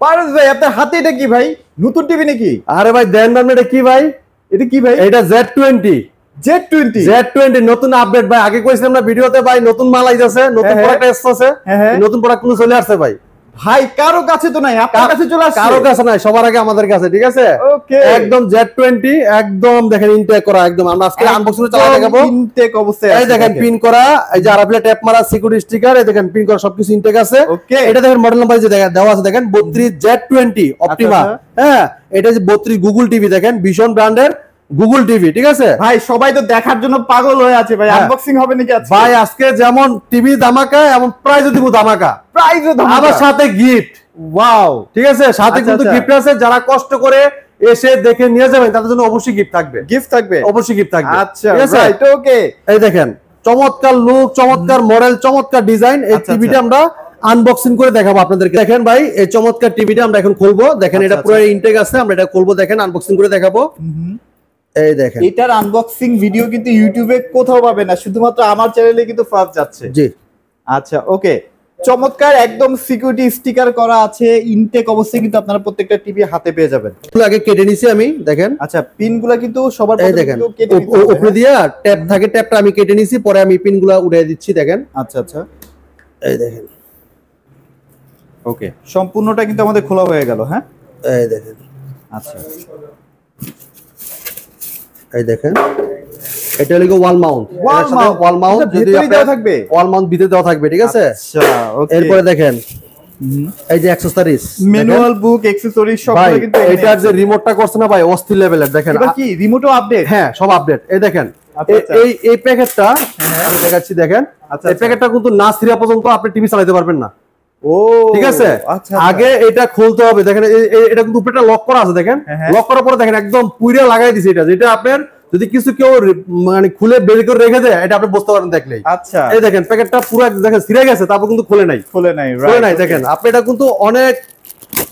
পারস ভাই আপনার হাতে এটা কি ভাই? নতুন টিভি নাকি? আরে ভাই দেন না, এটা কি ভাই? এটা কি ভাই? এটা Z20 Z20 নতুন আপডেট ভাই। আগে কইছিলাম না ভিডিওতে ভাই, নতুন মাল আইতাছে, নতুন প্রোডাক্ট আসছে, নতুন প্রোডাক্ট কোন চলে আসছে ভাই। ভাই কারো কাছে তো নাই, আপনার কাছে চলে আসছে। কারো কাছে নাই, সবার আগে আমাদের কাছে, ঠিক আছে? ওকে, একদম Z20 একদম দেখেন ইনটেক করা, একদম আমরা আজকে আনবক্সিং চালা দেখাবো। ইনটেক অবস্থায় এই দেখেন পিন করা, এই যে আরআরএফএল ট্যাপ মারা সিকিউরিটি স্টিকার, এই দেখেন পিন করা সবকিছু ইনটেক আছে। ওকে, এটা দেখেন মডেল নাম্বার যে দেওয়া আছে দেখেন 32 Z20 অপটিমা। হ্যাঁ, এটা যে 32 গুগল টিভি দেখেন, ভিশন ব্র্যান্ডের গুগল টিভি, ঠিক আছে ভাই? সবাই তো দেখার জন্য পাগল হয়ে আছে ভাই। আনবক্সিং হবে নাকি আজকে? ভাই আজকে যেমন টিভি ধামাকা, এমন প্রাইজও দিব ধামাকা, প্রাইজও ধামাকা, আবার সাথে গিফট। ওয়াও, ঠিক আছে, সাথে কিন্তু গিফট আছে। যারা কষ্ট করে এসে দেখে নিয়ে যাবেন তাদের জন্য অবশ্যই গিফট থাকবে। গিফট থাকবে, অবশ্যই গিফট থাকবে। আচ্ছা, ঠিক আছে, রাইট, ওকে। এই দেখেন চমৎকার লুক, চমৎকার মডেল, চমৎকার ডিজাইন। এই টিভিটা আমরা আনবক্সিং করে দেখাবো আপনাদেরকে। দেখেন ভাই এই চমৎকার টিভিটা আমরা এখন খুলবো। দেখেন এটা পুরো ইনটেক আছে, আমরা এটা খুলবো, দেখেন আনবক্সিং করে দেখাবো। এই দেখেন এটার আনবক্সিং ভিডিও কিন্তু ইউটিউবে কোথাও পাবেন না, শুধুমাত্র আমার চ্যানেলে কিন্তু ফার্স্ট যাচ্ছে। জি, আচ্ছা, ওকে। চমৎকার, একদম সিকিউরিটি স্টিকার করা আছে, ইনটেক অবস্থায় কিন্তু আপনারা প্রত্যেকটা টিভি হাতে পেয়ে যাবেন। আগে কেটে নিছি আমি, দেখেন। আচ্ছা, পিনগুলো কিন্তু সবার এই দেখেন উপরে দিয়া ট্যাপ থাকে, ট্যাপটা আমি কেটে নিছি, পরে আমি পিনগুলো উঠিয়ে দিচ্ছি, দেখেন। আচ্ছা আচ্ছা, এই দেখেন, ওকে, সম্পূর্ণটা কিন্তু আমাদের খোলা হয়ে গেল। হ্যাঁ, এই দেখেন, আচ্ছা, এই দেখেন এটা হলো ওয়াল মাউন্ট। ওয়াল মাউন্ট যদি দেওয়া থাকবে, ওয়াল মাউন্ট ভিতরে দেওয়া থাকবে, ঠিক আছে? আচ্ছা, ওকে। এরপরে দেখেন এই যে অ্যাকসেসরিজ, ম্যানুয়াল, বুক, অ্যাকসেসরিজ সবগুলো কিন্তু এটার যে রিমোটটা করছে না ভাই, অস্থির লেভেলের। দেখেন এটা কি রিমোটও আপডেট? হ্যাঁ, সব আপডেট। এই দেখেন এই প্যাকেটটা আমি দেখাচ্ছি, দেখেন। এই প্যাকেটটা কিন্তু না ছিঁড়া পর্যন্ত আপনি টিভি চালাতে পারবেন না। ও, ঠিক আছে, আগে এটা খুলতে হবে। দেখেন এটা কিন্তু উপরেটা লক করা আছে, দেখেন। লক করার পরে দেখেন একদম পুইরা লাগাই দিছে এটা, যেটা আপনার যদি কিছু কেউ মানে খুলে বের করে রেখে দেয়, এটা আপনি বুঝতে পারেন দেখলেই। আচ্ছা, এই দেখেন প্যাকেটটা পুরো দেখেন ছিঁড়ে গেছে, তারপর কিন্তু খুলে নাই। দেখেন আপনি এটা কিন্তু অনেক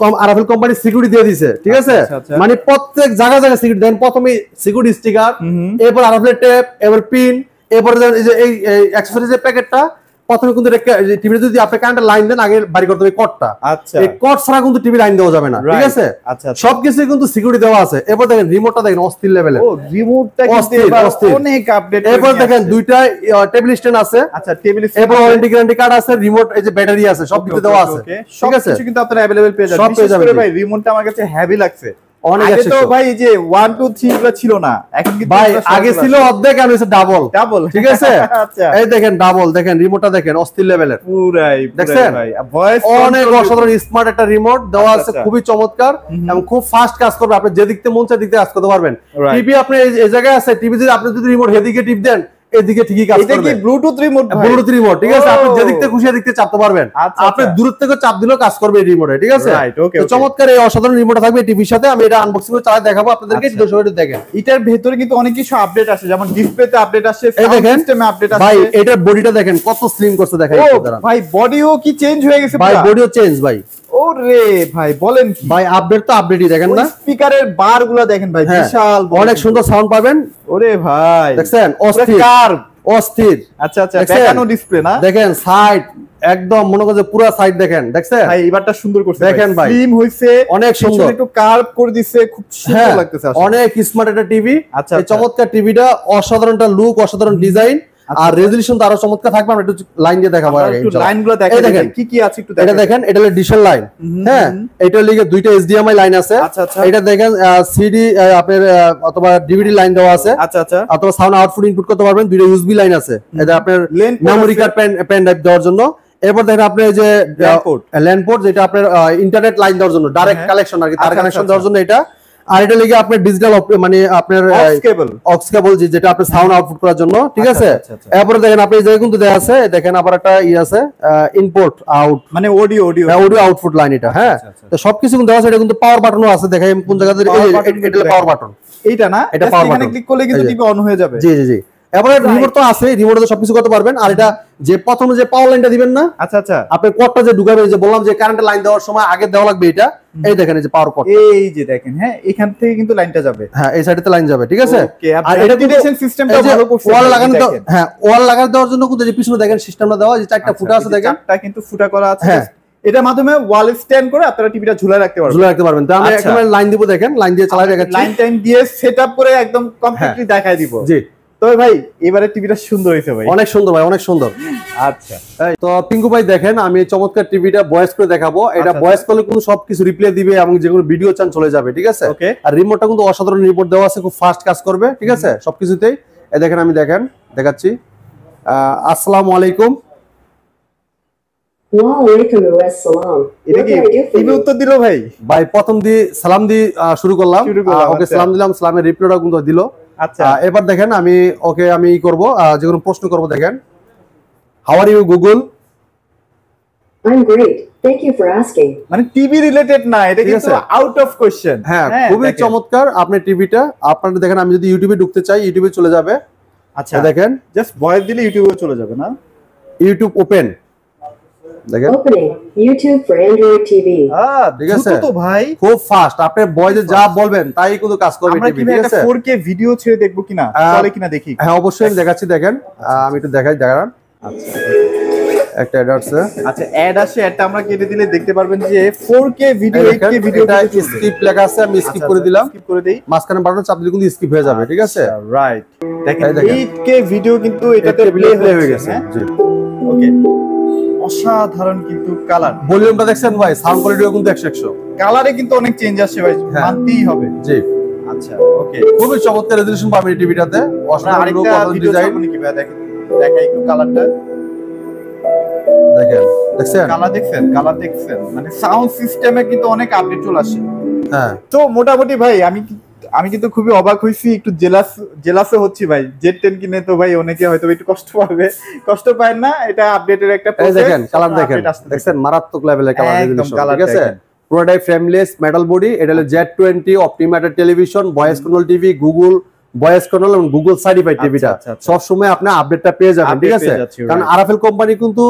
কম আরআরএফএল কোম্পানি সিকিউরিটি দিয়ে দিয়েছে, ঠিক আছে? মানে প্রত্যেক জায়গা জায়গা সিকিউরিটি দেন। প্রথমে সিকিউরিটি স্টিকার, এরপর আরআরএফএল ট্যাপ, এবার পিন, এরপর এই যে এই অ্যাকসেসরিজের প্যাকেটটা। প্রথমে কিন্তু টিভি যদি আপনি কারেন্টের লাইন দেন, আগে বাড়ি করতে হবে কটটা। আচ্ছা, এই কট ছাড়া কিন্তু টিভি লাইন দেওয়া যাবে না, ঠিক আছে? আচ্ছা, সবকিছু কিন্তু সিকিউরিটি দেওয়া আছে। এরপর দেখেন রিমোটটা দেখেন অস্থির লেভেলের। ও, রিমোটটা কিন্তু অনেক আপডেট। এরপর দেখেন দুইটা টেবিল স্ট্যান্ড আছে। আচ্ছা, টেবিল স্ট্যান্ড, এরপর ওয়ারেন্টি গ্যারান্টি কার্ড আছে, রিমোট, এই যে ব্যাটারি আছে, সব কিছু দেওয়া আছে, ঠিক আছে? সবকিছু কিন্তু আপনারা अवेलेबल পেয়ে যাবেন। বিশেষ করে ভাই রিমোটটা আমার কাছে হেভি লাগছে। আগে তো ভাই এই যে 1 2 3 গুলো ছিল না, এখন কিন্তু ভাই আগে ছিল অর্ধেক, আর হইছে ডাবল, ঠিক আছে? আচ্ছা, এই দেখেন ডাবল, দেখেন রিমোটটা দেখেন অস্থির লেভেলের, পুরাই দেখছেন ভাই। ভয়েস অনেক অসাধারণ স্মার্ট একটা রিমোট দেওয়া আছে, খুবই চমৎকার এবং খুব ফাস্ট কাজ করবে। আপনি যে দিকতে মন চায় দিকতে কাজ করতে পারবেন। টিভি আপনি এই জায়গায় আছে, টিভি যদি আপনি যদি রিমোট এদিকে টিপ দেন, এদিকে ঠিকই কাজ করবে। এটা কি ব্লুটুথ রিমোট? ব্লুটুথ রিমোট, ঠিক আছে? আপনি যে দিকতে খুশি দিকতে চাপতে পারবেন। আপনি দূর থেকে চাপ দিলেও কাজ করবে এই রিমোটে, ঠিক আছে? তো চমৎকার এই অসাধারণ রিমোটটা থাকবে টিভির সাথে। আমি এটা আনবক্সিং করে চালিয়ে দেখাবো আপনাদেরকে, দর্শকদের দেখেন। এটার ভেতরে কিন্তু অনেক কিছু আপডেট আছে, যেমন ডিসপ্লেতে আপডেট আছে, সাউন্ড সিস্টেমে আপডেট আছে। ভাই এটার বডিটা দেখেন কত স্লিম করছে, দেখেন। ভাই বডিও কি চেঞ্জ হয়ে গেছে? ভাই বডিও চেঞ্জ ভাই। ওরে ভাই বলেন কি ভাই, আপডেট তো আপডেটই, দেখেন না? স্পিকারের বারগুলো দেখেন ভাই, বিশাল, অনেক সুন্দর সাউন্ড পাবেন। ওরে ভাই দেখছেন অস্থির কার্ভ, অস্থির। আচ্ছা আচ্ছা, দেখানো ডিসপ্লে না? দেখেন সাইড একদম মনে করছে পুরো সাইড, দেখেন দেখছেন ভাই এবারটা সুন্দর করছে, দেখেন ভাই স্লিম হইছে, অনেক সুন্দর, একটু কার্ভ করে দিছে, খুব সুন্দর লাগতেছে আসলে। অনেক স্মার্ট একটা টিভি। এই চমৎকার টিভিটা অসাধারণ একটা লুক, অসাধারণ ডিজাইন, আর রেজোলিউশন তো আরো চমৎকার থাকবে। আমরা একটু লাইন দিয়ে দেখাবো, একটু লাইনগুলো দেখেন কি কি আছে একটু দেখেন। এটা দেখেন, এটা হলো ডিশেল লাইন। হ্যাঁ, এটার লিগে দুইটা এইচডিএমআই লাইন আছে। আচ্ছা আচ্ছা, এটা দেখেন সিডি আপনার অথবা ডিভিডি লাইন দেওয়া আছে। আচ্ছা আচ্ছা, অথবা সাউন্ড আউটপুট ইনপুট করতে পারবেন। দুইটা ইউএসবি লাইন আছে, এটা আপনার মেমরি কার্ড, পেন ড্রাইভ দেওয়ার জন্য। এরপর দেখেন আপনি এই যে ল্যান্ড পোর্ট, যেটা আপনার ইন্টারনেট লাইন দেওয়ার জন্য, ডাইরেক্ট কানেকশন আর কি, তার কানেকশন দেওয়ার জন্য এটা। আর এটা লিগে আপনার ডিজিটাল মানে আপনার অক্স কেবল, যেটা আপনার সাউন্ড আউটপুট করার জন্য, ঠিক আছে? এরপরে দেখেন আপনি এই জায়গায় কিন্তু দেয়া আছে, দেখেন আবার একটা আছে ইনপুট আউট, মানে অডিও আউটপুট লাইন এটা। হ্যাঁ, তো সবকিছু কিন্তু দেওয়া আছে। এটা কিন্তু পাওয়ার বাটনও আছে, দেখেন কোন জায়গাতে, এটা পাওয়ার বাটন, এইটা না? এটা পাওয়ার বাটন, ক্লিক করলে কিন্তু টিভি অন হয়ে যাবে। জি জি জি। এবারে রিমোট তো আছে, রিমোটে তো সবকিছু করতে পারবেন। আর এটা যে প্রথমে যে পাওয়ার লাইনটা দিবেন না, আচ্ছা আচ্ছা, আপনি কোডটা যে ঢুকাবেন, যে বললাম যে কারেন্টের লাইন দেওয়ার সময় আগে দেওয়া লাগবে এটা, এই দেখেন এই যে পাওয়ার কোড, এই যে দেখেন। হ্যাঁ, এখান থেকে কিন্তু লাইনটা যাবে। হ্যাঁ, এই সাইডেতে লাইন যাবে, ঠিক আছে? আর এটা ভেন্টিলেশন সিস্টেমটা ভালো করছে। ওয়াল লাগানো, হ্যাঁ ওয়াল লাগানো দেওয়ার জন্য কিন্তু যে পিছনে দেখেন সিস্টেমটা দেওয়া, যে চারটা ফুটা আছে, দেখেন চারটা কিন্তু ফুটা করা আছে। হ্যাঁ, এটার মাধ্যমে ওয়াল স্ট্যান্ড করে আপনারা টিভিটা ঝুলায় রাখতে পারবেন। তো আমি একদম লাইন দিব, দেখেন লাইন দিয়ে চালাই দেখাচ্ছি, লাইন টাইম দিয়ে সেটআপ করে একদম কমপ্লিটলি দেখাই দিব। জি। তবে ভাই এবারে টিভিটা সুন্দর হয়েছে ভাই, অনেক সুন্দর ভাই, অনেক সুন্দর। আচ্ছা তো পিঙ্কু ভাই দেখেন, আমি চমৎকার টিভিটা ভয়েস করে দেখাবো। এটা ভয়েস করলে কিন্তু সবকিছু রিপ্লে দিবে এবং যেগুলো ভিডিও চান চলে যাবে, ঠিক আছে। আর রিমোটটা কিন্তু অসাধারণ রিমোট দেওয়া আছে, খুব ফাস্ট কাজ করবে, ঠিক আছে সবকিছুতেই। এই দেখেন আমি দেখাচ্ছি। আসসালামু আলাইকুম। ওয়ালাইকুম আসসালাম। এটা কি টিভি উত্তর দিল ভাই? ভাই প্রথম দিয়ে সালাম দিয়ে শুরু করলাম, ওকে সালাম দিলাম, সালামের রিপ্লাইটা কিন্তু দিল। আচ্ছা এবার দেখেন আমি ওকে আমি করব, যে কোনো প্রশ্ন করব। দেখেন, how are you Google? I'm great. Thank you for asking. মানে টিভি রিলেটেড না, এটা কিন্তু আউট অফ কোশ্চেন। হ্যাঁ, খুবই চমৎকার। আপনি টিভিটা আপনারা দেখেন, আমি যদি ইউটিউবে ঢুকতে চাই ইউটিউবে চলে যাবে। আচ্ছা দেখেন, জাস্ট ভয়েস দিলে ইউটিউবে চলে যাবে না? ইউটিউব ওপেন, দেখেন Opening YouTube for Android TV. ঠিক আছে তো ভাই খুব ফাস্ট। আপনি ভয়েসে যা বলবেন তাই কিন্তু কাজ করবে আমরা টিভি, কি ঠিক একটা আছে। 4K ভিডিও ছেড়ে দেখবো কিনা, চলে কিনা দেখি। হ্যাঁ অবশ্যই আমি দেখাচ্ছি, দেখেন আমি একটু দেখান। আচ্ছা একটা অ্যাড আছে, আচ্ছা অ্যাড আসে, অ্যাডটা আমরা কেটে দিলে দেখতে পারবেন যে 4K ভিডিও 8K ভিডিও এটা স্কিপ লেখা আছে, আমি স্কিপ করে দিলাম। স্কিপ করে দেই, মাঝখানে বাটন চাপ দিলে কিন্তু স্কিপ হয়ে যাবে, ঠিক আছে। রাইট, দেখেন 8K ভিডিও কিন্তু এটাতে প্লে হয়ে গেছে। জি ওকে, অসাধারণ কিন্তু কালার। ভলিউমটা দেখছেন ভাই, সাউন্ড কোয়ালিটিও কিন্তু 100 কালারে কিন্তু অনেক চেঞ্জ আসছে ভাই, মানতেই হবে। জি আচ্ছা ওকে, খুবই চমৎকার রেজোলিউশন পাবেন এই টিভিটাতে। অসাধারণ আরেকটা ভিডিও ডিজাইন, চালাবো নাকি ভাই? দেখেন দেখাই একটু কালারটা, দেখছেন কালার দেখছেন, মানে সাউন্ড সিস্টেমে কিন্তু অনেক আপডেট চলে আসে। হ্যাঁ তো মোটামুটি ভাই আমি কিন্তু খুবই অবাক হইছি, একটু জেলাসও হচ্ছি ভাই। Z10 কিনে তো ভাই অনেকে হয়তো একটু কষ্ট পাবে, কষ্ট পায় না, এটা আপডেটের একটা এই প্রসেস। দেখেন কালার দেখছেন, মারাত্মক লেভেলের কালার রেজোলিউশন, ঠিক আছে। পুরোটাই ফ্রেমলেস মেটাল বডি। এটা হলো Z20 optimised television, voice control TV, Google voice control এবং গুগল সার্টিফাইড টিভিটা। সব সময় আপনি আপডেটটা পেয়ে যাবেন, ঠিক আছে। কারণ আরএফএল কোম্পানি কিন্তু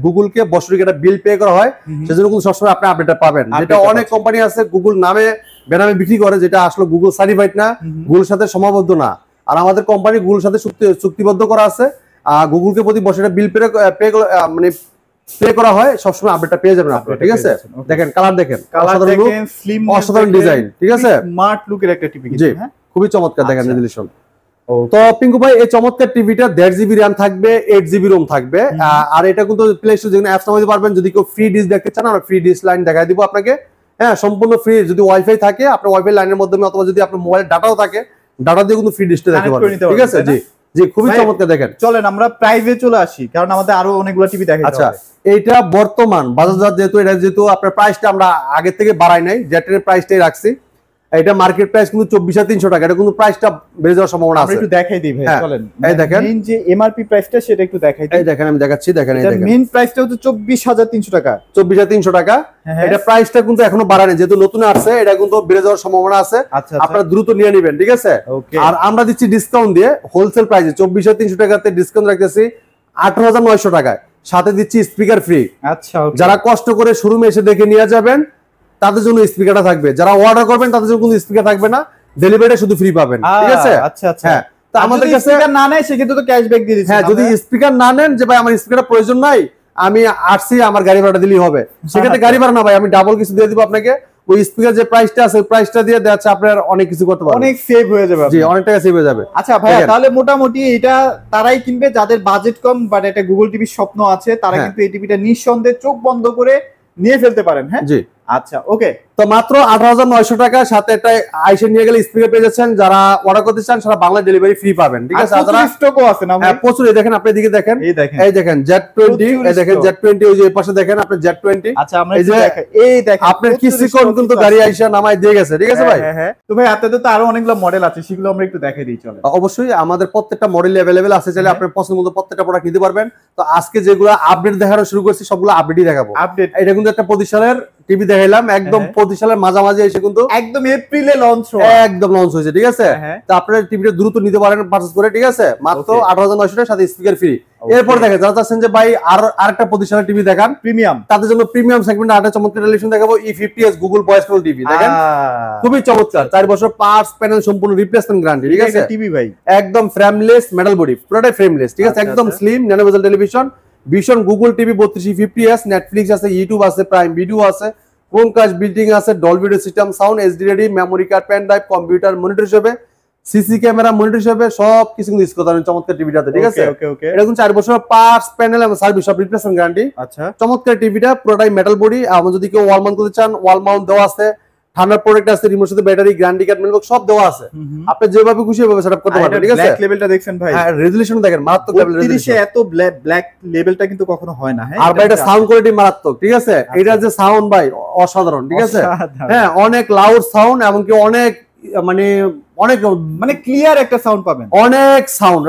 গুগলকে বছরিক একটা বিল পে করা হয়, সেজন্য কিন্তু সবসময় আপনি আপডেটটা পাবেন। যেটা অনেক কোম্পানি আছে গুগল নামে বেনামে বিক্রি করে, যেটা আসলে গুগল সার্টিফাইড না, গুগলের সাথে সমাবদ্ধ না। আর আমাদের কোম্পানি গুগলের সাথে চুক্তিবদ্ধ করা আছে, গুগলকে প্রতি বছরে বিল মানে পে করা হয়, সবসময় আপডেটটা পেয়ে যাবেন আপনি, ঠিক আছে। দেখেন কালার দেখেন, অসাধারণ ডিজাইন, ঠিক আছে, স্মার্ট লুকের একটা টিভি। জি খুবই চমৎকার, দেখেন রেজোলিউশন। তো পিঙ্কু ভাই এই চমৎকার টিভিটা 1.5 GB RAM থাকবে, 8 GB ROM থাকবে। আর এটা কিন্তু প্লে স্টোর যেখানে অ্যাপস নামাতে পারবেন। যদি কেউ ফ্রি ডিশ দেখতে চান, আমরা ফ্রি ডিশ লাইন দেখাই দিব আপনাকে। হ্যাঁ সম্পূর্ণ ফ্রি। যদি ওয়াইফাই থাকে আপনার ওয়াইফাই লাইনের মাধ্যমে, অথবা যদি আপনার মোবাইলে ডাটাও থাকে, ডাটা দিয়ে কিন্তু ফ্রি ডিশটা দেখতে পারবেন, ঠিক আছে। জি জি খুবই চমৎকার। দেখেন চলেন আমরা প্রাইসে চলে আসি, কারণ আমাদের আরো অনেকগুলো টিভি দেখাই। আচ্ছা এইটা বর্তমান বাজারজাত যেহেতু আপনার প্রাইসটা আমরা আগে থেকে বাড়াই নাই, জেটের প্রাইসটাই রাখছি। এটা মার্কেট প্রাইস কিন্তু 24,300 টাকা। এটা কিন্তু প্রাইসটা বেড়ে যাওয়ার সম্ভাবনা আছে। একটু দেখাই দিই ভাই, চলেন এই দেখেন মেইন যে এমআরপি প্রাইসটা সেটা একটু দেখাই দিই। এই দেখেন আমি দেখাচ্ছি, দেখেন এই দেখেন মেইন প্রাইসটা হচ্ছে 24,300 টাকা। 24,300 টাকা। এটা প্রাইসটা কিন্তু এখনো বাড়ায়নি, যেহেতু নতুন আসছে, এটা কিন্তু বেড়ে যাওয়ার সম্ভাবনা আছে। আপনারা দ্রুত নিয়ে নেবেন, ঠিক আছে। আর আমরা দিচ্ছি ডিসকাউন্ট দিয়ে হোলসেল প্রাইসে 24,300 টাকাতে ডিসকাউন্ট রাখতেছি 18,900 টাকায়, সাথে দিচ্ছি স্পিকার ফ্রি। আচ্ছা যারা কষ্ট করে শোরুমে এসে দেখে নিয়ে যাবেন তাদের জন্য স্পিকারটা থাকবে, যারা অর্ডার করবেন তাদের জন্য কোনো স্পিকার থাকবে না, ডেলিভারিটা শুধু ফ্রি পাবেন, ঠিক আছে। আচ্ছা আচ্ছা, হ্যাঁ তো আমাদের কাছে স্পিকার না নেয় সেক্ষেত্রে তো ক্যাশব্যাক দিয়ে দিচ্ছি। হ্যাঁ যদি স্পিকার না নেন, যে ভাই আমার স্পিকারটা প্রয়োজন নাই, আমি আসছি আমার গাড়ি ভাড়া দিলেই হবে, সেক্ষেত্রে গাড়ি ভাড়া না ভাই, আমি ডাবল কিছু দিয়ে দিব আপনাকে। ওই স্পিকার যে প্রাইসটা আছে, ওই প্রাইসটা দিয়ে দেওয়া আপনার অনেক কিছু করতে পারবেন, অনেক সেভ হয়ে যাবে। জি অনেক টাকা সেভ হয়ে যাবে। আচ্ছা ভাইয়া, তাহলে মোটামুটি এটা তারাই কিনবে যাদের বাজেট কম, বাট একটা গুগল টিভির স্বপ্ন আছে, তারা কিন্তু এই টিভিটা নিঃসন্দেহে চোখ বন্ধ করে নিয়ে ফেলতে পারেন। হ্যাঁ জি আচ্ছা ওকে, তো মাত্র 18,900 টাকা, সাথে একটা আইসে নিয়ে গেলে স্পিকার পেয়ে যাচ্ছেন। যারা অর্ডার করতে চান সারা বাংলা ডেলিভারি ফ্রি পাবেন, ঠিক আছে। যারা স্টকও আছে না ভাই, প্রচুর। এই দেখেন আপনি এদিকে দেখেন, এই দেখেন Z20, এই দেখেন Z20, ওই যে পাশে দেখেন আপনি Z20। আচ্ছা আমরা এই দেখেন আপনার কিছুক্ষণ কিন্তু গাড়ি আইসা নামাই দিয়ে গেছে, ঠিক আছে ভাই। হ্যাঁ তো ভাই আপনাদের তো আরো অনেকগুলো মডেল আছে, সেগুলো আমরা একটু দেখাই দিই চলে। অবশ্যই আমাদের প্রত্যেকটা মডেল अवेलेबल আছে, চাইলে আপনার পছন্দ মতো প্রত্যেকটা প্রোডাক্ট নিতে পারবেন। তো আজকে যেগুলো আপডেট দেখানো শুরু করছি সবগুলো আপডেটই দেখাবো। আপডেট এটা কিন্তু একটা প্রতিষ্ঠানের টিভি দেখাইলাম, একদম প্রতিষ্ঠানের মাঝামাঝি এসে কিন্তু একদম এপ্রিলে লঞ্চ হয়েছে, ঠিক আছে। তো আপনারা টিভিটা দ্রুত নিতে পারেন পারচেজ করে, ঠিক আছে। মাত্র 18,900 টাকার সাথে স্পিকার ফ্রি। এরপর দেখেন যারা চাচ্ছেন যে ভাই আরেকটা প্রতিষ্ঠানের টিভি দেখান প্রিমিয়াম, তাদের জন্য প্রিমিয়াম সেগমেন্টে আরেকটা চমৎকার টেলিভিশন দেখাবো, E50s Google voice control TV. দেখেন খুবই চমৎকার, 4 বছর পার্টস প্যানেল সম্পূর্ণ রিপ্লেসমেন্ট গ্যারান্টি, ঠিক আছে। টিভি ভাই একদম ফ্রেমলেস মেটাল বডি, পুরোটাই ফ্রেমলেস, ঠিক আছে। একদম slim nano bezel television, Vision Google TV 3250s, Netflix আছে, ইউটিউব আছে, প্রাইম ভিডিও আছে, ক্রোমকাস্ট বিল্ডিং আছে, Dolby video system sound, HD ready, memory card, pen drive, computer monitor হিসেবে, সিসি ক্যামেরা মনিটর হিসেবে সব কিছু কিন্তু ইউজ করতে পারেন চমৎকার টিভিটাতে, ঠিক আছে? ওকে ওকে। এটা কিন্তু 4 বছর পার্টস, প্যানেল এবং সার্ভিস সব রিপ্লেসমেন্ট গ্যারান্টি। আচ্ছা, চমৎকার টিভিটা পুরোটাই মেটাল বডি। এবং যদি কেউ ওয়াল মাউন্ট করতে চান, ওয়াল মাউন্ট দেওয়া আছে, ঠান্ডার প্রোডাক্ট আছে, রিমোট সাথে ব্যাটারি, গ্যারান্টি কার্ড, মেলবক্স সব দেওয়া আছে। আপনি যেভাবে খুশি সেভাবে সেটআপ করতে পারবেন, ঠিক আছে? ব্ল্যাক লেভেলটা দেখছেন ভাই? হ্যাঁ, রেজোলিউশন দেখেন, মারাত্মক লেভেল 32 রেজোলিউশন। এত ব্ল্যাক লেভেলটা কিন্তু কখনো হয় না। হ্যাঁ, আর ভাই এটা সাউন্ড কোয়ালিটি মারাত্মক, ঠিক আছে? এটা যে সাউন্ড ভাই অসাধারণ, ঠিক আছে? অসাধারণ। হ্যাঁ, অনেক লাউড সাউন্ড এবং কি অনেক মানে অনেক মানে ক্লিয়ার একটা সাউন্ড পাবেন। অনেক সাউন্ড,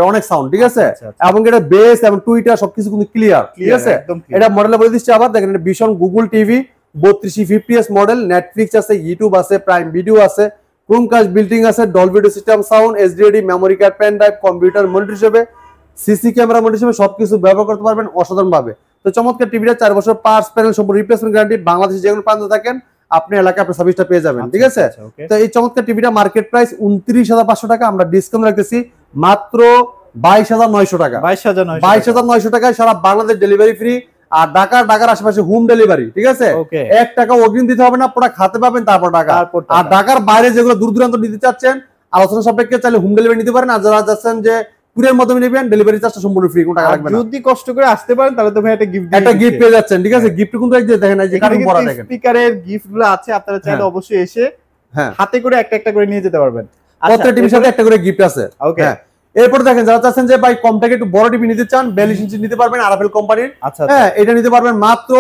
ঠিক আছে? আচ্ছা, আচ্ছা। এবং এটা বেস এবং টুইটার সবকিছু কিন্তু ক্লিয়ার, ঠিক Clear, আছে? একদম clear। এটা মডেলে বলে দিচ্ছি আবার, দেখেন এটা Vision Google TV 3250s model, Netflix আছে, ইউটিউব আছে, প্রাইম ভিডিও আছে, ক্রোমকাস্ট বিল্ডিং আছে, Dolby video system sound, HD ready, memory card, pen drive, computer monitor হিসেবে, সিসি ক্যামেরা মনিটর হিসেবে সবকিছু ব্যবহার করতে পারবেন অসাধারণ ভাবে। তো চমৎকার টিভিটা 4 বছর পার্টস প্যানেল সম্পূর্ণ রিপ্লেসমেন্ট গ্যারান্টি, বাংলাদেশে যেগুলো প্রান্ত থাকেন আপনি এলাকায় আপনার সার্ভিসটা পেয়ে যাবেন, ঠিক আছে? আচ্ছা, ওকে। তো এই চমৎকার টিভিটা মার্কেট প্রাইস 29,500 টাকা, আমরা ডিসকাউন্ট রাখতেছি মাত্র 22,900 টাকা। 22,900 22,900 টাকায় সারা বাংলাদেশ ডেলিভারি ফ্রি, আর ঢাকার আশেপাশে হোম ডেলিভারি, ঠিক আছে? ওকে। 1 টাকা অগ্রিম দিতে হবে না, পুরো খাতে পাবেন তারপর টাকা। তারপর টাকা। আর ঢাকার বাইরে যেগুলো দূর দূরান্ত নিতে চাচ্ছেন আলোচনা সাপেক্ষে চাইলে হোম ডেলিভারি নিতে পারেন, আর যারা যাচ্ছেন যে কুরিয়ার মাধ্যমে নেবেন ডেলিভারি চার্জটা সম্পূর্ণ ফ্রি, কোনো টাকা আর লাগবে না। যদি কষ্ট করে আসতে পারেন তাহলে তো ভাই একটা গিফট একটা গিফট পেয়ে যাচ্ছেন, ঠিক আছে? গিফট কিন্তু এই যে দেখেন, এই যে কার্টুন পড়া দেখেন, স্পিকারের গিফটগুলো আছে, আপনারা চাইলে হ্যাঁ। অবশ্যই এসে হ্যাঁ, হাতে করে একটা একটা করে নিয়ে যেতে পারবেন। প্রত্যেকটা টিভির সাথে একটা করে গিফট আছে। ওকে। হ্যাঁ, এরপর দেখেন যারা চাচ্ছেন যে ভাই কম থেকে একটু বড় টিভি নিতে চান, 42 ইঞ্চি নিতে পারবেন আরএফএল কোম্পানির। আচ্ছা, হ্যাঁ, এটা নিতে পারবেন মাত্র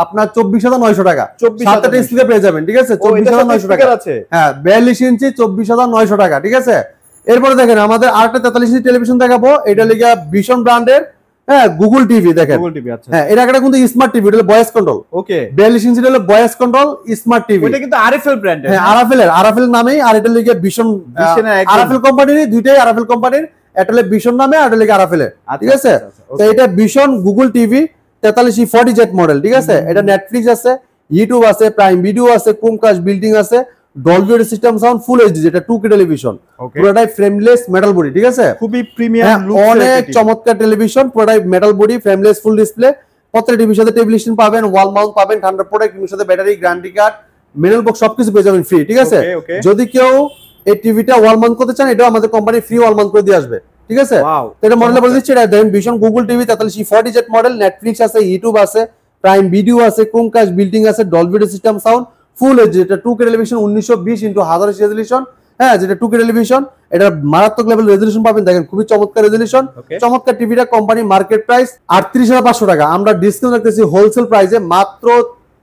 আপনার 24,900 টাকা। 24,900 7টা স্পিকার পেয়ে যাবেন, ঠিক আছে? 24,900 টাকা। আছে। হ্যাঁ, 42 ইঞ্চি 24,900 টাকা, ঠিক আছে? এরপরে দেখেন আমাদের আরেকটা 43 ইঞ্চি টেলিভিশন দেখাবো, এটা লিগা ভিশন ব্র্যান্ডের, হ্যাঁ, গুগল টিভি দেখেন। গুগল টিভি, আচ্ছা। হ্যাঁ, এটা একটা কিন্তু স্মার্ট টিভি, এটা ভয়েস কন্ট্রোল। ওকে। 42 ইঞ্চি হলো ভয়েস কন্ট্রোল স্মার্ট টিভি। ওটা কিন্তু আরএফএল ব্র্যান্ডের। হ্যাঁ, আরএফএল নামেই, আর এটা লিগা ভিশন, ভিশনের একদম। আরএফএল কোম্পানির, দুইটাই আরএফএল কোম্পানির, এটা হলো ভিশন নামে, আর এটা লিগা আরএফএল, ঠিক আছে? আচ্ছা, আচ্ছা, তো এটা Vision Google TV 4340Z model, ঠিক আছে? এটা নেটফ্লিক্স আছে, ইউটিউব আছে, প্রাইম ভিডিও আছে, ক্রোমকাস্ট বিল্ডিং আছে, Dolby video system sound, full HD, যেটা 2K টেলিভিশন, ওকে। পুরোটাই ফ্রেমলেস মেটাল বডি, ঠিক আছে? খুবই প্রিমিয়াম হ্যাঁ, লুক, অনেক চমৎকার টেলিভিশন, পুরোটাই metal body, frameless, full display. প্রত্যেকটা টিভির সাথে টেলিভিশন পাবেন, ওয়াল মাউন্ট পাবেন, ঠান্ডার প্রোডাক্ট, টিভির সাথে battery, guarantee card, metal box সবকিছু পেয়ে যাবেন ফ্রি, ঠিক আছে? ওকে, ওকে। যদি কেউ এই টিভিটা ওয়াল মাউন্ট করতে চান, এটাও আমাদের কোম্পানি ফ্রি ওয়াল মাউন্ট করে দিয়ে আসবে, ঠিক আছে? ওয়াও। তো এটা মডেল বলে দিচ্ছি, এটা দেখেন vision Google TV 4340Z model, Netflix আছে, ইউটিউব আছে, প্রাইম ভিডিও আছে, ক্রোমকাস্ট বিল্ডিং আছে, Dolby video system sound, full HD, এটা 2K টেলিভিশন 1920x1080 রেজোলিউশন। হ্যাঁ, যেটা 2K টেলিভিশন, এটা মারাত্মক লেভেল রেজোলিউশন পাবেন, দেখেন খুবই চমৎকার রেজোলিউশন। Okay. চমৎকার টিভিটা কোম্পানি মার্কেট প্রাইস 38,500 টাকা, আমরা ডিসকাউন্ট রাখতেছি হোলসেল প্রাইসে মাত্র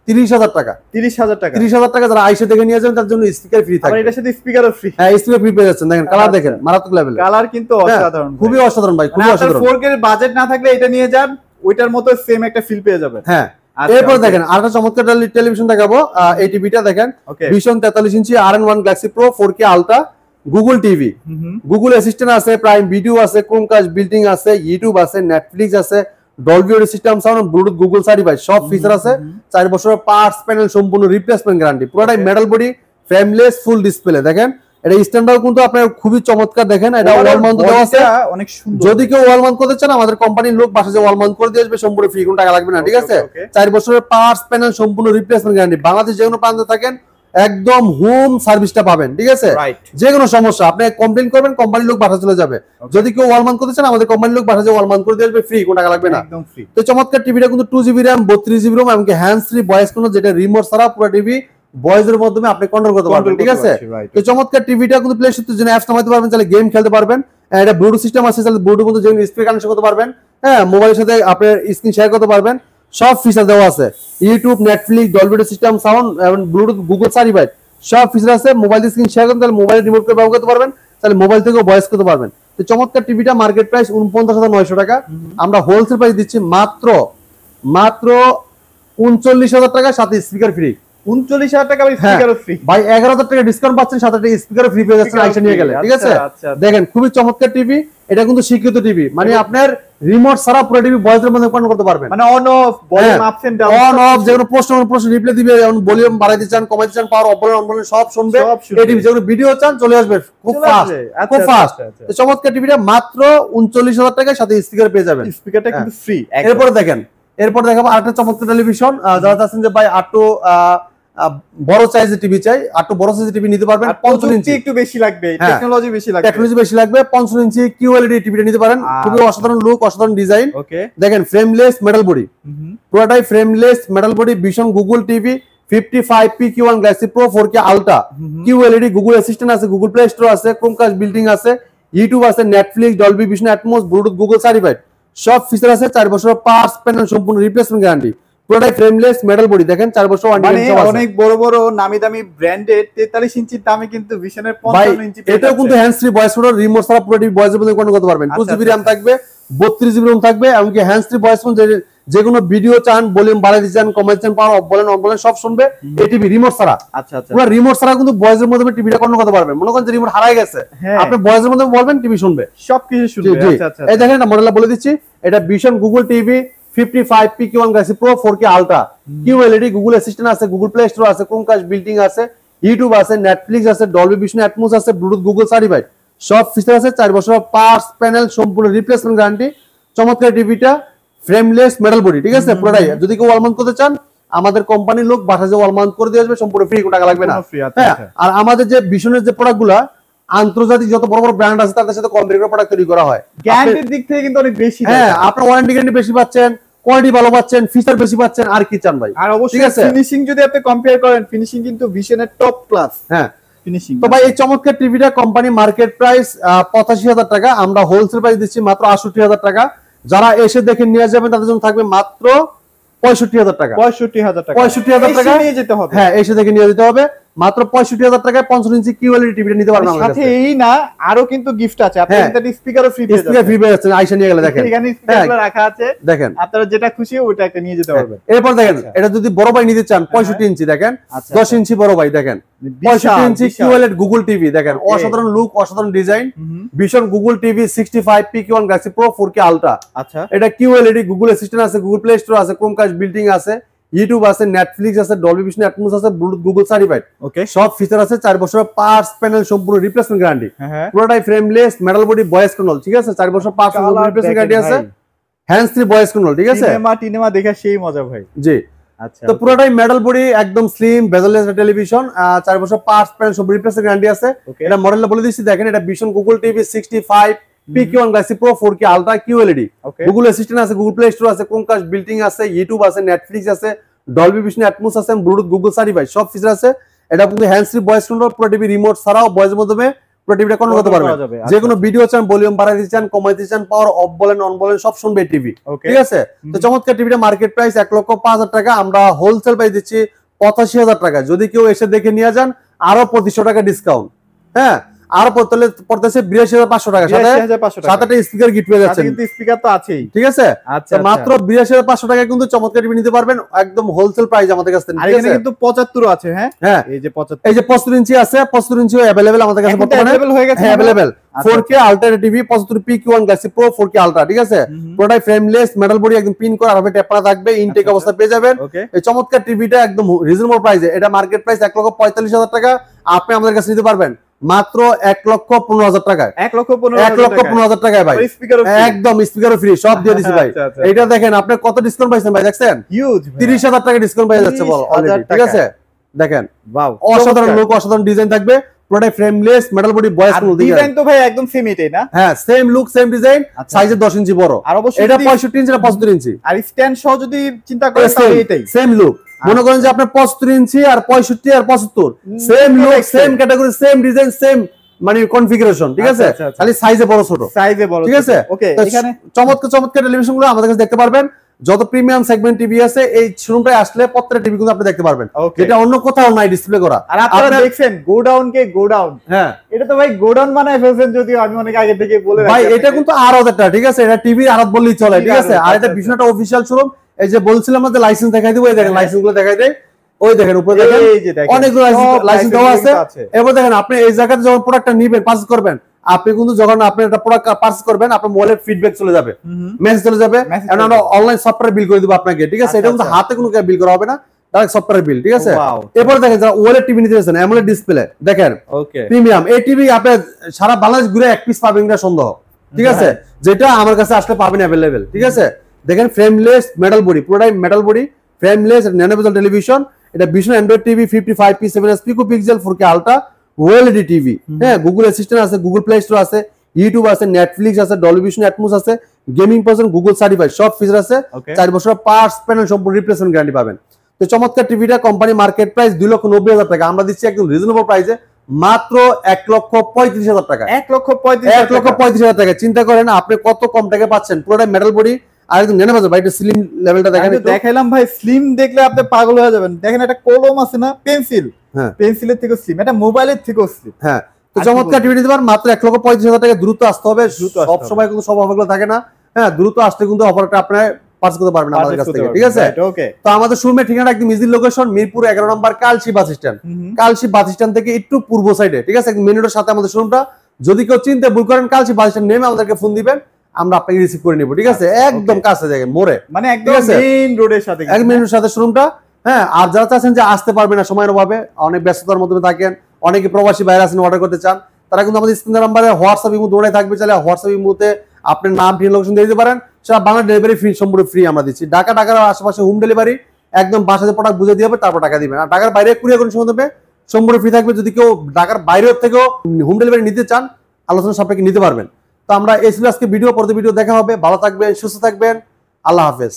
30,000 টাকা। 30,000 টাকা। 30,000 টাকা যারা আইসে দেখে নিয়ে যাবেন তার জন্য স্পিকার ফ্রি আবার থাকবে। এটার সাথে স্পিকারও ফ্রি। হ্যাঁ, স্পিকার ফ্রি পেয়ে যাচ্ছেন, দেখেন কালার আচ্ছা। দেখেন মারাত্মক লেভেল, কালার কিন্তু অসাধারণ ভাই। খুবই অসাধারণ ভাই, মানে খুবই আপনার অসাধারণ। 4K এর বাজেট না থাকলে এটা নিয়ে যান, ওইটার মতো সেম একটা ফিল পেয়ে যাবেন। হ্যাঁ, আচ্ছা, এরপর okay. দেখেন আরেকটা চমৎকার টেলিভিশন দেখাবো, এই টিভিটা দেখেন ওকে। ভিশন 43 ইঞ্চি RN1 Galaxy pro 4K ultra Google TV, Google Assistant আছে, প্রাইম ভিডিও আছে, ক্রোমকাস্ট বিল্ডিং আছে, ইউটিউব আছে, নেটফ্লিক্স আছে, Dolby video system sound, Bluetooth, Google certified সব ফিচার আছে। 4 বছরের পার্টস প্যানেল সম্পূর্ণ রিপ্লেসমেন্ট গ্যারান্টি, পুরোটাই metal body, frameless, full display. দেখেন এটা স্ট্যান্ডার্ড কিন্তু আপনার খুবই চমৎকার, দেখেন এটা ওয়াল মাউন্ট দেওয়া আছে। অনেক সুন্দর। যদি কেউ ওয়াল মাউন্ট করতে চান আমাদের কোম্পানির লোক বাসায় ওয়াল মাউন্ট করে দিয়ে আসবে, সম্পূর্ণ ফ্রি, কোনো টাকা লাগবে না, ঠিক আছে? Okay, okay. 4 বছরের পার্টস প্যানেল সম্পূর্ণ রিপ্লেসমেন্ট গ্যারান্টি, বাংলাদেশ যে কোনো প্রান্তে থাকেন একদম হোম সার্ভিসটা পাবেন, ঠিক আছে? Right. যে কোনো সমস্যা আপনি কমপ্লেইন করবেন, কোম্পানির লোক বাসা চলে যাবে। যদি কেউ ওয়াল মাউন্ট করতে চান আমাদের কোম্পানির লোক বাসায় ওয়াল মাউন্ট করে দিয়ে আসবে ফ্রি, কোনো টাকা লাগবে না, একদম ফ্রি। তো চমৎকার টিভিটা কিন্তু 2GB RAM 32GB ROM এমনকি হ্যান্ডস ফ্রি ভয়েস কন্ট্রোল, যেটা রিমোট ছাড়া পুরো টিভি ভয়েসের মাধ্যমে আপনি কন্ট্রোল করতে পারবেন, ঠিক আছে? right. তো চমৎকার টিভিটা কিন্তু প্লে স্টোর থেকে অ্যাপস নামাতে পারবেন, তাহলে গেম খেলতে পারবেন। এটা ব্লুটুথ সিস্টেম আছে, তাহলে ব্লুটুথ মধ্যে যেমন স্পিকার কানেকশন করতে পারবেন, হ্যাঁ, মোবাইলের সাথে আপনার স্ক্রিন শেয়ার করতে পারবেন, সব ফিচার দেওয়া আছে। YouTube, Netflix, Dolby video system sound এবং ব্লুটুথ, গুগল সার্টিফাইড সব ফিচার আছে। মোবাইল স্ক্রিন শেয়ার করতে তাহলে মোবাইল রিমোট করে ব্যবহার করতে পারবেন, তাহলে মোবাইল থেকেও ভয়েস করতে পারবেন। তো চমৎকার টিভিটা মার্কেট প্রাইস 49,900 টাকা, আমরা হোলসেল প্রাইস দিচ্ছি মাত্র 39,000 টাকা, সাথে স্পিকার ফ্রি। 39,000 টাকা আবার হ্যাঁ। স্পিকারও ফ্রি। ভাই 11,000 টাকা ডিসকাউন্ট পাচ্ছেন, সাথে একটা স্পিকার ফ্রি পেয়ে যাচ্ছেন আইসা নিয়ে গেলে, ঠিক আছে? আচ্ছা। দেখেন খুবই চমৎকার টিভি, এটা কিন্তু শিক্ষিত টিভি, মানে আপনার রিমোট ছাড়া পুরো টিভি ভয়েসের মধ্যে কন্ট্রোল করতে পারবেন, মানে on off, volume ups and down, on off, যেগুলো প্রশ্ন রিপ্লাই দিবে, যেমন ভলিউম বাড়াইতে চান, কমাইতে চান, পাওয়ার অফ বলেন অন বলেন সব শুনবে এই টিভি। যেগুলো ভিডিও চান চলে আসবে খুব ফাস্ট, খুব ফাস্ট। তো চমৎকার টিভিটা মাত্র 39,000 টাকার সাথে স্পিকার পেয়ে যাবেন। স্পিকারটা কিন্তু ফ্রি। এরপর দেখাবো আরেকটা চমৎকার টেলিভিশন। যারা চাচ্ছেন যে ভাই আটো বড় সাইজের টিভি চাই, আটো বড় সাইজের টিভি নিতে পারবেন। 55 ইঞ্চি একটু বেশি লাগবে, টেকনোলজি বেশি লাগবে, 55 ইঞ্চি কিউএলইডি টিভিটা নিতে পারেন। খুবই অসাধারণ লুক, অসাধারণ ডিজাইন। ওকে, দেখেন ফ্রেমলেস মেটাল বডি, পুরোটাই frameless metal body, vision Google TV 55PQ1 Galaxy pro 4K ultra, QLED, Google Assistant আছে, গুগল প্লে স্টোর আছে, ক্রোমকাস্ট বিল্ডিং আছে, ইউটিউব আছে, Netflix, Dolby Vision, atoms, Bluetooth, Google certified সব feature আছে। 4 বছর parts panel সম্পূর্ণ replacement guarantee, পুরোটাই frameless metal body. দেখেন 4 বছর ওয়ারেন্টি সব আছে। অনেক বড় বড় নামি দামি ব্র্যান্ডেড 43 ইঞ্চির দামে কিন্তু ভিশনের 55 ইঞ্চি এটাও কিন্তু hands free voice mode, remote ছাড়া পুরো টিভি ভয়েসের মধ্যে কন্ট্রোল করতে পারবেন। 2GB RAM থাকবে, 32GB RAM থাকবে, এমনকি হ্যান্ডস ফ্রি ভয়েস মোড, যে কোনো ভিডিও চান, ভলিউম বাড়াইতে চান, কমাইতে চান, পাওয়ার অফ বলেন অন বলেন সব শুনবে এই টিভি রিমোট ছাড়া। আচ্ছা, পুরো রিমোট ছাড়া কিন্তু ভয়েসের মধ্যে টিভিটা কন্ট্রোল করতে পারবেন। মনে করেন যে রিমোট হারাই গেছে, আপনি ভয়েসের মধ্যে বলবেন, টিভি শুনবে, সবকিছু শুনবে। আচ্ছা। এই দেখেন মডেলটা বলে দিচ্ছি, এটা Vision Google TV 55PQ1 Galaxy pro 4K ultra, QLED, Google Assistant আছে, গুগল প্লে স্টোর আছে, ক্রোমকাস্ট বিল্ডিং আছে, ইউটিউব আছে, নেটফ্লিক্স আছে, ডলবি ভিশন, অ্যাটমস আছে, ব্লুটুথ, গুগল সার্টিফাইড সব ফিচার আছে। 4 বছর পার্টস প্যানেল সম্পূর্ণ রিপ্লেসমেন্ট গ্যারান্টি। চমৎকার টিভিটা ফ্রেমলেস মেটাল বডি, ঠিক আছে পুরোটাই। যদি কেউ ওয়াল মাউন্ট করতে চান, আমাদের কোম্পানির লোক বাসায় ওয়াল মাউন্ট করে দিয়ে আসবে, সম্পূর্ণ ফ্রি, কোনো টাকা লাগবে না। হ্যাঁ, আর আমাদের যে ভিশনের যে প্রোডাক্টগুলা আন্তর্জাতিক যত বড় বড় ব্র্যান্ড আছে তাদের সাথে কম্পিটিটিভ প্রোডাক্ট তৈরি করা হয়, গ্যারান্টির দিক থেকে কিন্তু অনেক বেশি। হ্যাঁ, আপনার ওয়ারেন্টি গ্যারান্টি বেশি পাচ্ছেন, কোয়ালিটি ভালো পাচ্ছেন, ফিচার বেশি পাচ্ছেন, আর কি চান ভাই? আর অবশ্যই ফিনিশিং যদি আপনি কম্পেয়ার করেন, ফিনিশিং কিন্তু ভিশনের টপ ক্লাস। হ্যাঁ ফিনিশিং। তো ভাই এই চমৎকার টিভিটা কোম্পানি মার্কেট প্রাইস 85,000 টাকা, আমরা হোলসেল প্রাইস দিচ্ছি মাত্র 68,000 টাকা। যারা এসে দেখে নিয়ে যাবেন তাদের জন্য থাকবে মাত্র 65,000 টাকা। 65,000 টাকা, 65,000 টাকা নিয়ে যেতে হবে। হ্যাঁ, এসে দেখে নিয়ে যেতে হবে মাত্র 65,000 টাকায় 55 ইঞ্চি কিউএলইডি টিভিটা নিতে পারবেন আমাদের সাথে। কাছে। এই না, আরো কিন্তু গিফট আছে। আপনি কিন্তু স্পিকারও ফ্রি পেয়ে যাবেন। স্পিকার ফ্রি পেয়ে যাচ্ছেন, আইসা নিয়ে গেলে দেখেন এখানে স্পিকারগুলো রাখা আছে, দেখেন আপনারা যেটা খুশি ওটা একটা নিয়ে যেতে পারবেন। এরপর দেখেন এটা যদি বড় ভাই নিতে চান 65 ইঞ্চি, দেখেন 10 ইঞ্চি বড় ভাই, দেখেন 65 ইঞ্চি কিউএলইডি গুগল টিভি, দেখেন অসাধারণ লুক, অসাধারণ design, vision Google TV 65PQ1 Galaxy pro 4K ultra. আচ্ছা, এটা কিউএলইডি, গুগল অ্যাসিস্ট্যান্ট আছে, গুগল প্লে স্টোর আছে, ক্রোমকাস্ট বিল্ডিং আছে, ইউটিউব আছে, নেটফ্লিক্স আছে, ডলবি ভিশন, অ্যাটমস আছে, ব্লুটুথ, গুগল সার্টিফাইড ওকে সব ফিচার আছে। 4 বছর পার্টস প্যানেল সম্পূর্ণ রিপ্লেসমেন্ট গ্যারান্টি, হ্যাঁ, পুরোটাই frameless metal body voice control, ঠিক আছে? 4 বছর পার্টস রিপ্লেসমেন্ট গ্যারান্টি আছে, হ্যান্ডস ফ্রি ভয়েস কন্ট্রোল, ঠিক আছে? সিনেমা দেখা সেই মজা ভাই। জি। আচ্ছা, তো পুরোটাই মেটাল বডি, একদম স্লিম বেজেললেস টেলিভিশন, 4 বছর পার্টস প্যানেল সব রিপ্লেসমেন্ট গ্যারান্টি আছে। এটা মডেলটা বলে দিচ্ছি, দেখেন এটা Vision Google TV 65PQ1 Galaxy pro 4K ultra, QLED, Google Assistant আছে, গুগল প্লে স্টোর আছে, ক্রোমকাস্ট বিল্ডিং আছে, ইউটিউব আছে, নেটফ্লিক্স আছে, ডলবি ভিশন, অ্যাটমস আছে, ব্লুটুথ, গুগল সার্টিফাইড সব ফিচার আছে। এটা কিন্তু হ্যান্ডস ফ্রি ভয়েস কন্ট্রোল, পুরো টিভি রিমোট ছাড়াও ভয়েসের মাধ্যমে পুরো টিভিটা কন্ট্রোল করতে পারবেন। যে কোনো ভিডিও চান, ভলিউম বাড়াইতে চান, কমাইতে চান, পাওয়ার অফ বলেন অন বলেন সব শুনবে টিভি, ঠিক আছে? তো চমৎকার টিভিটা মার্কেট প্রাইস 1,05,000 টাকা, আমরা হোলসেল প্রাইস দিচ্ছি 85,000 টাকা। যদি কেউ এসে দেখে নিয়ে যান আরো 2500 টাকা ডিসকাউন্ট, হ্যাঁ, আর পড়তেছে 82,500 টাকা, সাথে স্পিকার গিফট পেয়ে যাচ্ছেন, কিন্তু স্পিকার তো আছেই, ঠিক আছে? আচ্ছা, মাত্র 82,500 টাকা কিন্তু চমৎকার টিভি নিতে পারবেন, একদম হোলসেল প্রাইস আমাদের কাছে। আর এখানে কিন্তু 75 আছে, হ্যাঁ, এই যে 75 ইঞ্চি আছে, 75 ইঞ্চি अवेलेबल আমাদের কাছে বর্তমানে হয়ে গেছে, হ্যাঁ available 4K ultra TV 75PQ1 Galaxy pro 4K ultra, ঠিক আছে? পুরোটাই ফ্রেমলেস মেটাল বডি, একদম পিন করা হবে, ট্যাপ করা থাকবে, ইনটেক অবস্থা পেয়ে যাবেন। এই চমৎকার টিভিটা একদম রিজনেবল প্রাইসে, এটা মার্কেট প্রাইস 1,45,000 টাকা, আপনি আমাদের কাছে নিতে পারবেন মাত্র 1,15,000 টাকায়। 1,15,000 টাকায় ভাই, একদম স্পিকারও ফ্রি, সব দিয়ে দিছি ভাই। এইটা দেখেন আপনি কত ডিসকাউন্ট পাইছেন ভাই, দেখছেন? হিউজ 30,000 টাকা ডিসকাউন্ট পেয়ে যাচ্ছে বল অলরেডি, ঠিক আছে? দেখেন অসাধারণ লুক, অসাধারণ ডিজাইন থাকবে, পুরোটাই frameless metal body voice control, design তো ভাই একদম সেম এটাই না? হ্যাঁ, সেম লুক, সেম ডিজাইন, সাইজে 10 ইঞ্চি বড়, আর অবশ্যই এটা 65 ইঞ্চি না 75 ইঞ্চি, আর স্ট্যান্ড সহ যদি চিন্তা করেন তাহলে এটাই সেম লুক। মনে করেন যে আপনার 75 ইঞ্চি আর 65 আর 75 same look, same category, same design, same মানে কনফিগারেশন, ঠিক আছে? খালি সাইজে বড় ছোট, ঠিক আছে? ওকে, এখানে চমৎকার টেলিভিশন গুলো আমাদের কাছে দেখতে পারবেন। যত প্রিমিয়াম সেগমেন্ট টিভি আছে এই শোরুমটায় আসলে প্রত্যেকটা টিভি কিন্তু আপনি দেখতে পারবেন, যেটা অন্য কোথাও নাই ডিসপ্লে করা। আর আপনারা দেখছেন গোডাউন কে গোডাউন, হ্যাঁ, এটা তো ভাই গোডাউন বানায় ফেলছেন, যদিও আমি অনেক আগে থেকে বলে রাখি ভাই এটা কিন্তু আর ওদেরটা, ঠিক আছে? এটা টিভি আড়ত বললেই চলে, ঠিক আছে? আর এটা ভীষণ একটা অফিশিয়াল শোরুম। এই যে বলছিলাম না যে লাইসেন্স দেখাই দিব, এই দেখেন লাইসেন্স গুলো দেখাই দেয়, ওই দেখেন উপরে দেখেন এই যে দেখেন অনেকগুলো লাইসেন্স দেওয়া আছে। আছে। এবার দেখেন আপনি এই জায়গাতে যখন প্রোডাক্টটা নিবেন পারচেজ করবেন, আপনি কিন্তু যখন আপনি একটা প্রোডাক্ট পারচেজ করবেন আপনার মোবাইলে ফিডব্যাক চলে যাবে, মেসেজ চলে যাবে, Message এখন চলে আমরা যাবে। অনলাইন সফটওয়্যার বিল করে দিব আপনাকে, ঠিক আছে? আচ্ছা, এটা কিন্তু আচ্ছা। হাতে কোনো বিল করা হবে না, ডাইরেক্ট সফটওয়্যার বিল, ঠিক আছে? Wow. এরপর দেখেন যারা ওএলইডি টিভি নিতে চাচ্ছেন, অ্যামোলেড ডিসপ্লে দেখেন ওকে প্রিমিয়াম, এই টিভি আপনি সারা বাংলাদেশ ঘুরে এক পিস পাবেন কিনা সন্দেহ, ঠিক আছে? যেটা আমার কাছে আসলে পাবেন অ্যাভেলেবেল, ঠিক আছে? দেখেন ফ্রেমলেস মেটাল বডি, পুরোটাই metal body, frameless nano bezel television, এটা ভীষণ Android TV 55p7s pico pixel 4K ultra OLED TV, হ্যাঁ গুগল অ্যাসিস্ট্যান্ট আছে, গুগল প্লে স্টোর আছে, ইউটিউব আছে, নেটফ্লিক্স আছে, ডলবি ভিশন অ্যাটমস আছে, গেমিং পারসন গুগল সার্টিফাইড সব ফিচার আছে, Okay. 4 বছর পার্টস প্যানেল সম্পূর্ণ রিপ্লেসমেন্ট গ্যারান্টি পাবেন। তো চমৎকার টিভিটা কোম্পানি মার্কেট প্রাইস 2,90,000 টাকা, আমরা দিচ্ছি একদম রিজনেবল প্রাইসে মাত্র 1,35,000 টাকা। 1,35,000 টাকা। চিন্তা করেন আপনি কত কম টাকা পাচ্ছেন, পুরোটা মেটাল বডি আর একদম নেনে বাজার, এটা স্লিম লেভেলটা দেখেন আমি তো একটু। দেখাইলাম ভাই, স্লিম দেখলে আপনি পাগল হয়ে যাবেন। দেখেন একটা কলম আছে না, পেন্সিল, হ্যাঁ পেন্সিলের থেকেও স্লিম, এটা মোবাইলের থেকেও স্লিম। হ্যাঁ, তো আর কি চমৎকার বলবো? টিভি নিতে পারেন মাত্র 1,35,000 টাকা। দ্রুত আসতে হবে, দ্রুত আসতে সব হবে। সময় কিন্তু সব অফারগুলো থাকে না, হ্যাঁ দ্রুত আসলে কিন্তু অফারটা আপনি পারচেজ করতে পারবেন আমাদের কাছ থেকে, ঠিক আছে? ওকে। তো আমাদের শোরুমের ঠিকানা একদম ইজি লোকেশন, মিরপুর 11 নম্বর Kalshi bus stand, Kalshi bus stand থেকে একটু পূর্ব সাইডে, ঠিক আছে? একদম মেন রোডের সাথে আমাদের শোরুমটা। যদি কেউ চিনতে ভুল করেন, কালশি বাস স্ট্যান্ড নেমে আমাদেরকে ফোন দিবেন, আমরা আপনাকে রিসিভ করে নিব, ঠিক আছে? একদম কাছে জায়গায় মোড়ে, মানে একদম ঠিক আছে? মেইন রোডের সাথে এক মিনিটের সাথে শোরুমটা, হ্যাঁ। আর যারা চাচ্ছেন যে আসতে পারবে না সময়ের অভাবে, অনেক ব্যস্ততার মধ্যে থাকেন, অনেকে প্রবাসী বাইরে আছেন অর্ডার করতে চান, তারা কিন্তু আমাদের স্ক্রিন নাম্বারে হোয়াটসঅ্যাপ ইমো দৌড়াই থাকবে, চাইলে হোয়াটসঅ্যাপ ইমোতে আপনার নাম ঠিক লোকেশন দিয়ে দিতে পারেন, সেটা বাংলা ডেলিভারি ফ্রি, সম্পূর্ণ ফ্রি আমরা দিচ্ছি। ঢাকার আশেপাশে হোম ডেলিভারি, একদম বাসাতে প্রোডাক্ট বুঝে দিয়ে হবে, তারপর টাকা দিবেন। আর ঢাকার বাইরে কুরিয়ার কোনো সময় দেবে, সম্পূর্ণ ফ্রি থাকবে। যদি কেউ ঢাকার বাইরের থেকেও হোম ডেলিভারি নিতে চান, আলোচনা সাপেক্ষে নিতে পারবেন। তো আমরা এই ছিল আজকে ভিডিও, পরবর্তী ভিডিও দেখা হবে। ভালো থাকবেন, সুস্থ থাকবেন, আল্লাহ হাফেজ।